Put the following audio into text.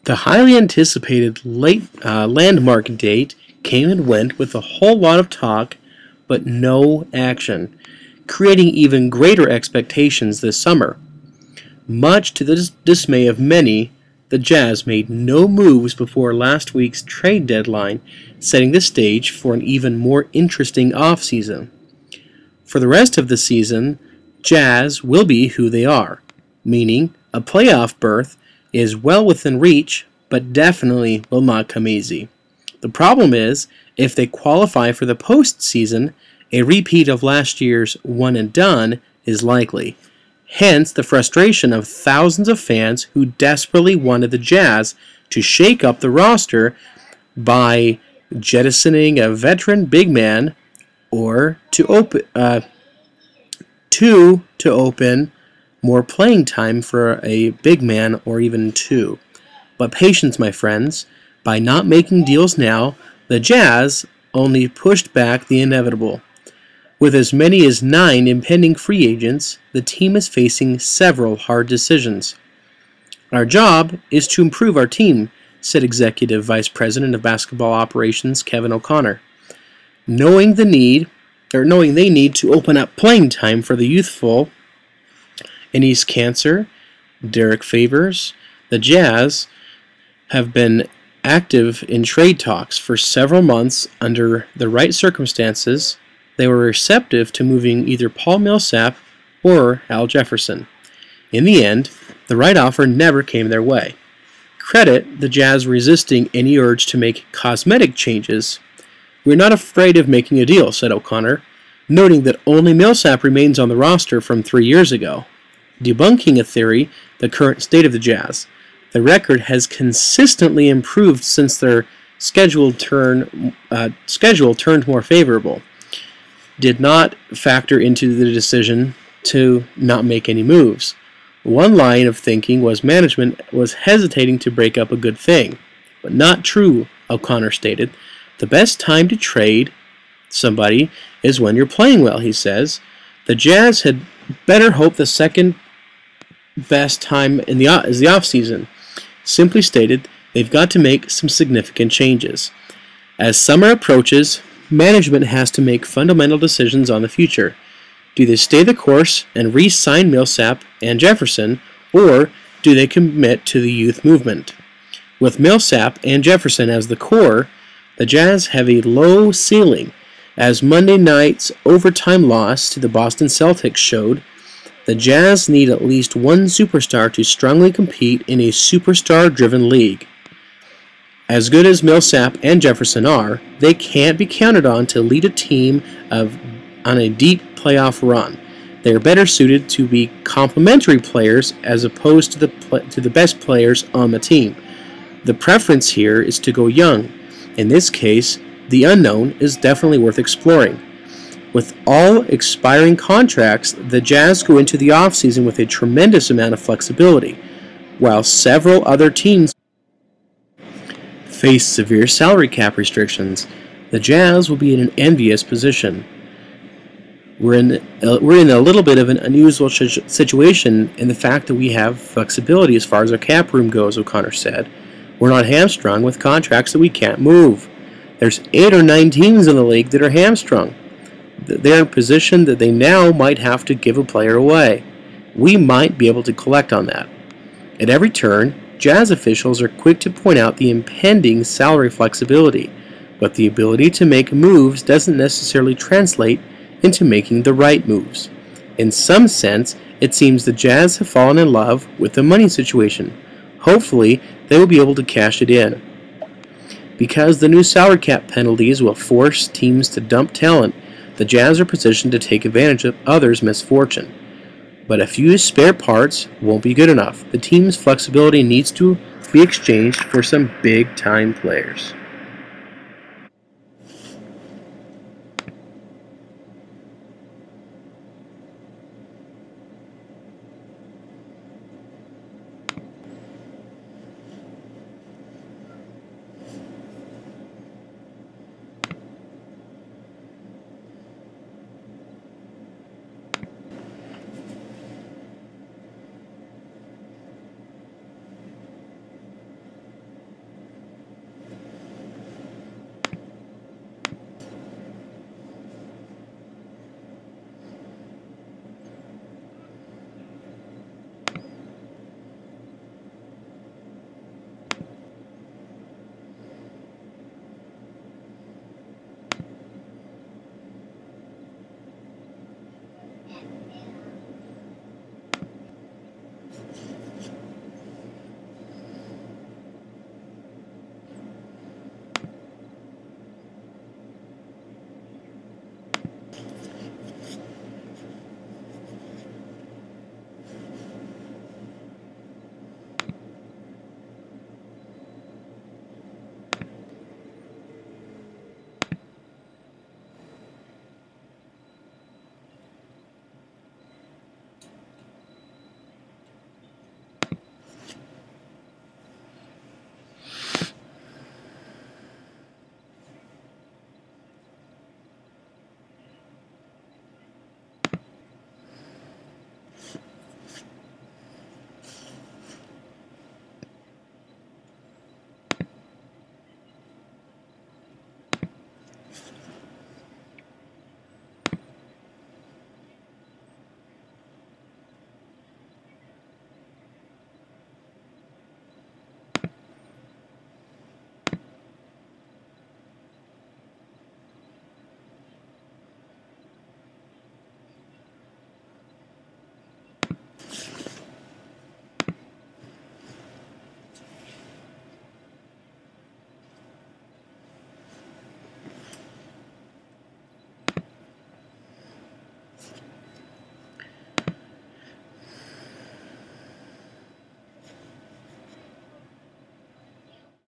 The highly anticipated late landmark date came and went with a whole lot of talk, but no action, creating even greater expectations this summer. Much to the dismay of many, the Jazz made no moves before last week's trade deadline, setting the stage for an even more interesting offseason. For the rest of the season, Jazz will be who they are, meaning a playoff berth is well within reach, but definitely will not come easy. The problem is, if they qualify for the postseason, a repeat of last year's one and done is likely. Hence the frustration of thousands of fans who desperately wanted the Jazz to shake up the roster by jettisoning a veteran big man or to open more playing time for a big man or even two. But patience, my friends. By not making deals now, the Jazz only pushed back the inevitable. With as many as 9 impending free agents, the team is facing several hard decisions. Our job is to improve our team, said Executive Vice President of Basketball Operations Kevin O'Connor. Knowing they need to open up playing time for the youthful Enes Kanter, Derek Favors, the Jazz have been active in trade talks for several months. Under the right circumstances, they were receptive to moving either Paul Millsap or Al Jefferson. In the end, the right offer never came their way. Credit the Jazz resisting any urge to make cosmetic changes. "We're not afraid of making a deal," said O'Connor, noting that only Millsap remains on the roster from 3 years ago. Debunking a theory, the current state of the Jazz. The record has consistently improved since their schedule turned more favorable. Did not factor into the decision to not make any moves. One line of thinking was management was hesitating to break up a good thing. But not true, O'Connor stated. The best time to trade somebody is when you're playing well, he says. The Jazz had better hope the second best time is the offseason. Simply stated, they've got to make some significant changes. As summer approaches, management has to make fundamental decisions on the future. Do they stay the course and re-sign Millsap and Jefferson, or do they commit to the youth movement? With Millsap and Jefferson as the core, the Jazz have a low ceiling. As Monday night's overtime loss to the Boston Celtics showed, the Jazz need at least one superstar to strongly compete in a superstar-driven league. As good as Millsap and Jefferson are, they can't be counted on to lead a team on a deep playoff run. They are better suited to be complementary players as opposed to the best players on the team. The preference here is to go young. In this case, the unknown is definitely worth exploring. With all expiring contracts, the Jazz go into the offseason with a tremendous amount of flexibility, while several other teams face severe salary cap restrictions. The Jazz will be in an envious position. We're in a little bit of an unusual situation in the fact that we have flexibility as far as our cap room goes, O'Connor said. We're not hamstrung with contracts that we can't move. There's 8 or 9 teams in the league that are hamstrung. They're in a position that they now might have to give a player away. We might be able to collect on that. At every turn, Jazz officials are quick to point out the impending salary flexibility, but the ability to make moves doesn't necessarily translate into making the right moves. In some sense, it seems the Jazz have fallen in love with the money situation. Hopefully, they will be able to cash it in. Because the new salary cap penalties will force teams to dump talent, the Jazz are positioned to take advantage of others' misfortune. But a few spare parts won't be good enough. The team's flexibility needs to be exchanged for some big-time players.